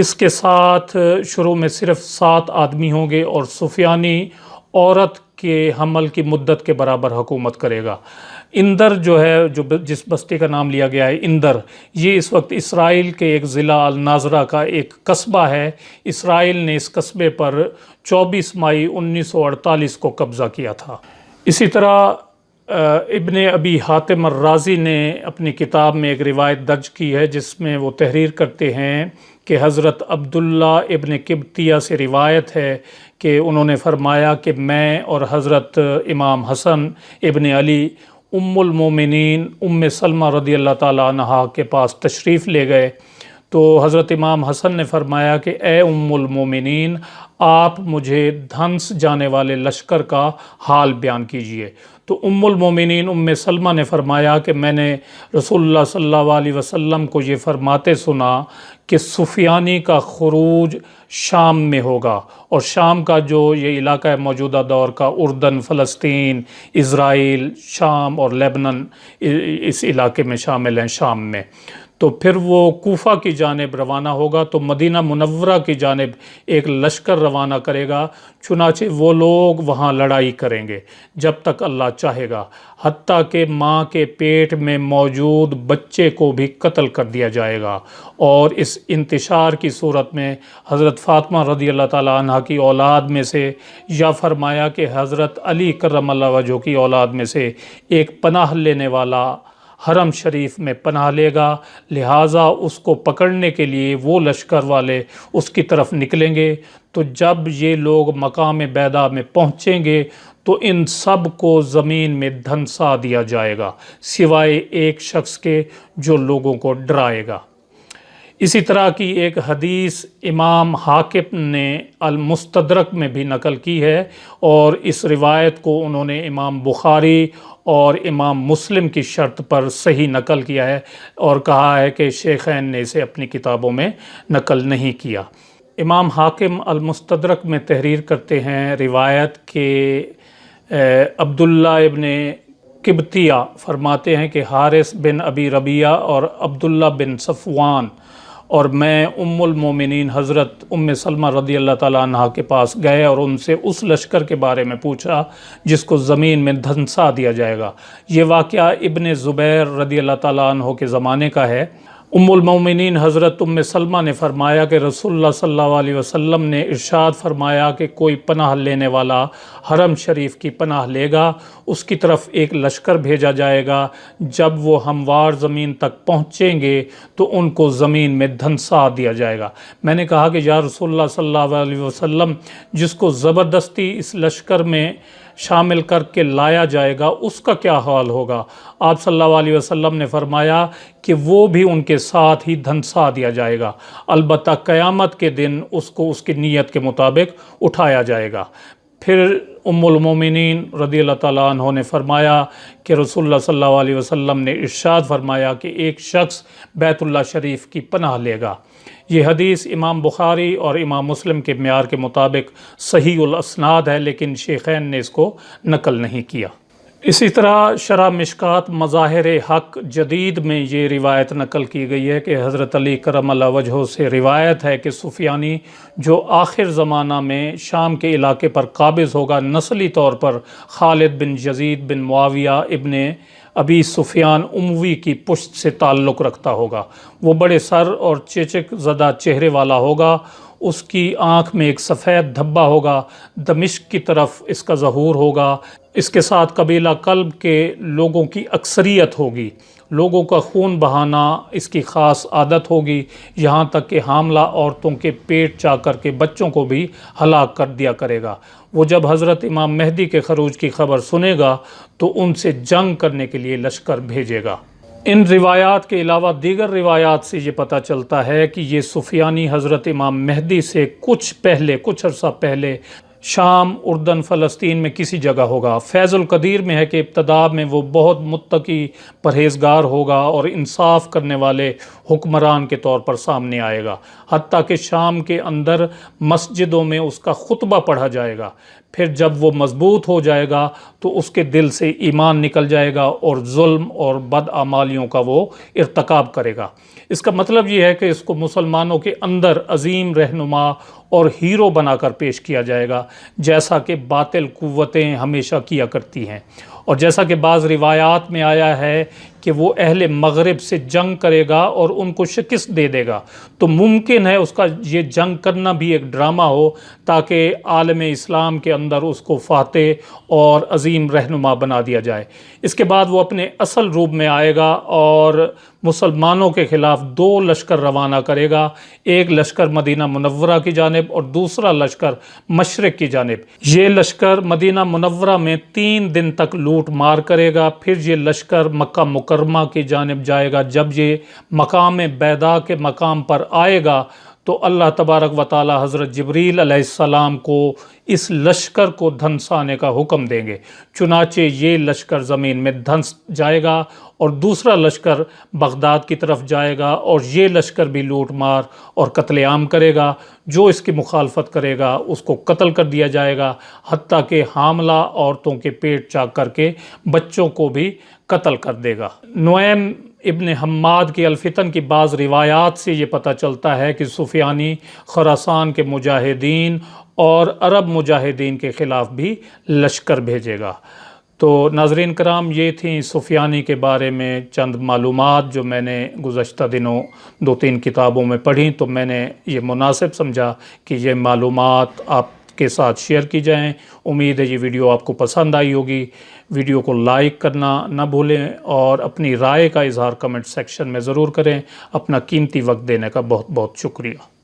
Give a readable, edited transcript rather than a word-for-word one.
اس کے ساتھ شروع میں صرف 7 آدمی ہوں گے اور سفیانی عورت کے حمل کی مدت کے برابر حکومت کرے گا۔ اندر جو ہے، جس بستی کا نام لیا گیا ہے اندر، یہ اس وقت اسرائیل کے ایک ضلع الناظرہ کا ایک قصبہ ہے۔ اسرائیل نے اس قصبے پر 24 مئی 1948 کو قبضہ کیا تھا۔ اسی طرح ابن ابی حاتم الرازی نے اپنی کتاب میں ایک روایت درج کی ہے جس میں وہ تحریر کرتے ہیں کہ حضرت عبداللہ ابن قبطیہ سے روایت ہے کہ انہوں نے فرمایا کہ میں اور حضرت امام حسن ابن علی ام المومنین ام سلمہ رضی اللہ تعالیٰ عنہا کے پاس تشریف لے گئے، تو حضرت امام حسن نے فرمایا کہ اے ام المومنین، آپ مجھے دھنس جانے والے لشکر کا حال بیان کیجئے۔ تو ام المومنین ام سلمہ نے فرمایا کہ میں نے رسول اللہ صلی اللہ علیہ وسلم کو یہ فرماتے سنا کہ سفیانی کا خروج شام میں ہوگا، اور شام کا جو یہ علاقہ ہے موجودہ دور کا، اردن، فلسطین، اسرائیل، شام اور لیبنان اس علاقے میں شامل ہیں شام میں۔ تو پھر وہ کوفہ کی جانب روانہ ہوگا، تو مدینہ منورہ کی جانب ایک لشکر روانہ کرے گا، چنانچہ وہ لوگ وہاں لڑائی کریں گے جب تک اللہ چاہے گا، حتیٰ کہ ماں کے پیٹ میں موجود بچے کو بھی قتل کر دیا جائے گا۔ اور اس انتشار کی صورت میں حضرت فاطمہ رضی اللہ تعالیٰ عنہ کی اولاد میں سے، یا فرمایا کہ حضرت علی کرم اللہ وجہہ کی اولاد میں سے ایک پناہ لینے والا حرم شریف میں پناہ لے گا، لہٰذا اس کو پکڑنے کے لیے وہ لشکر والے اس کی طرف نکلیں گے۔ تو جب یہ لوگ مقام بیدا میں پہنچیں گے تو ان سب کو زمین میں دھنسا دیا جائے گا، سوائے ایک شخص کے جو لوگوں کو ڈرائے گا۔ اسی طرح کی ایک حدیث امام حاکم نے المستدرک میں بھی نقل کی ہے، اور اس روایت کو انہوں نے امام بخاری اور امام مسلم کی شرط پر صحیح نقل کیا ہے، اور کہا ہے کہ شیخین نے اسے اپنی کتابوں میں نقل نہیں کیا۔ امام حاکم المستدرک میں تحریر کرتے ہیں روایت کہ عبداللہ ابن قبطیہ فرماتے ہیں کہ حارث بن ابی ربیعہ اور عبداللہ بن صفوان اور میں ام المومنین حضرت ام سلمہ رضی اللہ تعالیٰ عنہ کے پاس گئے اور ان سے اس لشکر کے بارے میں پوچھا جس کو زمین میں دھنسا دیا جائے گا۔ یہ واقعہ ابن زبیر رضی اللہ تعالیٰ عنہ کے زمانے کا ہے۔ ام المومنین حضرت ام سلمہ نے فرمایا کہ رسول اللہ صلی اللہ علیہ وسلم نے ارشاد فرمایا کہ کوئی پناہ لینے والا حرم شریف کی پناہ لے گا، اس کی طرف ایک لشکر بھیجا جائے گا، جب وہ ہموار زمین تک پہنچیں گے تو ان کو زمین میں دھنسا دیا جائے گا۔ میں نے کہا کہ یا رسول اللہ صلی اللہ علیہ وسلم، جس کو زبردستی اس لشکر میں شامل کر کے لایا جائے گا اس کا کیا حال ہوگا؟ آپ صلی اللہ علیہ وسلم نے فرمایا کہ وہ بھی ان کے ساتھ ہی دھنسا دیا جائے گا، البتہ قیامت کے دن اس کو اس کی نیت کے مطابق اٹھایا جائے گا۔ پھر ام المومنین رضی اللہ تعالیٰ عنہ نے فرمایا کہ رسول اللہ صلی اللہ علیہ وسلم نے ارشاد فرمایا کہ ایک شخص بیت اللہ شریف کی پناہ لے گا۔ یہ حدیث امام بخاری اور امام مسلم کے معیار کے مطابق صحیح الاسناد ہے، لیکن شیخین نے اس کو نقل نہیں کیا۔ اسی طرح شرح مشکات مظاہر حق جدید میں یہ روایت نقل کی گئی ہے کہ حضرت علی کرم اللہ وجہہ سے روایت ہے کہ سفیانی جو آخر زمانہ میں شام کے علاقے پر قابض ہوگا، نسلی طور پر خالد بن یزید بن معاویہ ابن ابی سفیان اموی کی پشت سے تعلق رکھتا ہوگا۔ وہ بڑے سر اور چیچک زدہ چہرے والا ہوگا، اس کی آنکھ میں ایک سفید دھبا ہوگا، دمشق کی طرف اس کا ظہور ہوگا۔ اس کے ساتھ قبیلہ کلب کے لوگوں کی اکثریت ہوگی، لوگوں کا خون بہانا اس کی خاص عادت ہوگی، یہاں تک کہ حاملہ عورتوں کے پیٹ چا کر کے بچوں کو بھی ہلاک کر دیا کرے گا۔ وہ جب حضرت امام مہدی کے خروج کی خبر سنے گا تو ان سے جنگ کرنے کے لیے لشکر بھیجے گا۔ ان روایات کے علاوہ دیگر روایات سے یہ پتہ چلتا ہے کہ یہ سفیانی حضرت امام مہدی سے کچھ عرصہ پہلے شام، اردن، فلسطین میں کسی جگہ ہوگا۔ فیض القدیر میں ہے کہ ابتدا میں وہ بہت متقی پرہیزگار ہوگا اور انصاف کرنے والے حکمران کے طور پر سامنے آئے گا، حتیٰ کہ شام کے اندر مسجدوں میں اس کا خطبہ پڑھا جائے گا۔ پھر جب وہ مضبوط ہو جائے گا تو اس کے دل سے ایمان نکل جائے گا اور ظلم اور بدعمالیوں کا وہ ارتکاب کرے گا۔ اس کا مطلب یہ ہے کہ اس کو مسلمانوں کے اندر عظیم رہنما اور ہیرو بنا کر پیش کیا جائے گا، جیسا کہ باطل قوتیں ہمیشہ کیا کرتی ہیں، اور جیسا کہ بعض روایات میں آیا ہے کہ وہ اہل مغرب سے جنگ کرے گا اور ان کو شکست دے دے گا، تو ممکن ہے اس کا یہ جنگ کرنا بھی ایک ڈرامہ ہو تاکہ عالم اسلام کے اندر اس کو فاتح اور عظیم رہنما بنا دیا جائے۔ اس کے بعد وہ اپنے اصل روپ میں آئے گا اور مسلمانوں کے خلاف 2 لشکر روانہ کرے گا، ایک لشکر مدینہ منورہ کی جانب اور دوسرا لشکر مشرق کی جانب۔ یہ لشکر مدینہ منورہ میں 3 دن تک لوٹ مار کرے گا، پھر یہ لشکر مکہ مکرمہ کی جانب جائے گا۔ جب یہ مقام بیضاء کے مقام پر آئے گا تو اللہ تبارک و تعالی حضرت جبریل علیہ السلام کو اس لشکر کو دھنسانے کا حکم دیں گے، چنانچہ یہ لشکر زمین میں دھنس جائے گا اور دوسرا لشکر بغداد کی طرف جائے گا، اور یہ لشکر بھی لوٹ مار اور قتل عام کرے گا۔ جو اس کی مخالفت کرے گا اس کو قتل کر دیا جائے گا، حتیٰ کہ حاملہ عورتوں کے پیٹ چاک کر کے بچوں کو بھی قتل کر دے گا۔ نعیم ابن حماد کی الفتن کی بعض روایات سے یہ پتہ چلتا ہے کہ سفیانی خراسان کے مجاہدین اور عرب مجاہدین کے خلاف بھی لشکر بھیجے گا۔ تو ناظرین کرام، یہ تھیں سفیانی کے بارے میں چند معلومات جو میں نے گزشتہ دنوں 2-3 کتابوں میں پڑھیں، تو میں نے یہ مناسب سمجھا کہ یہ معلومات آپ کے ساتھ شیئر کی جائیں۔ امید ہے یہ ویڈیو آپ کو پسند آئی ہوگی۔ ویڈیو کو لائک کرنا نہ بھولیں اور اپنی رائے کا اظہار کمنٹ سیکشن میں ضرور کریں۔ اپنا قیمتی وقت دینے کا بہت بہت شکریہ۔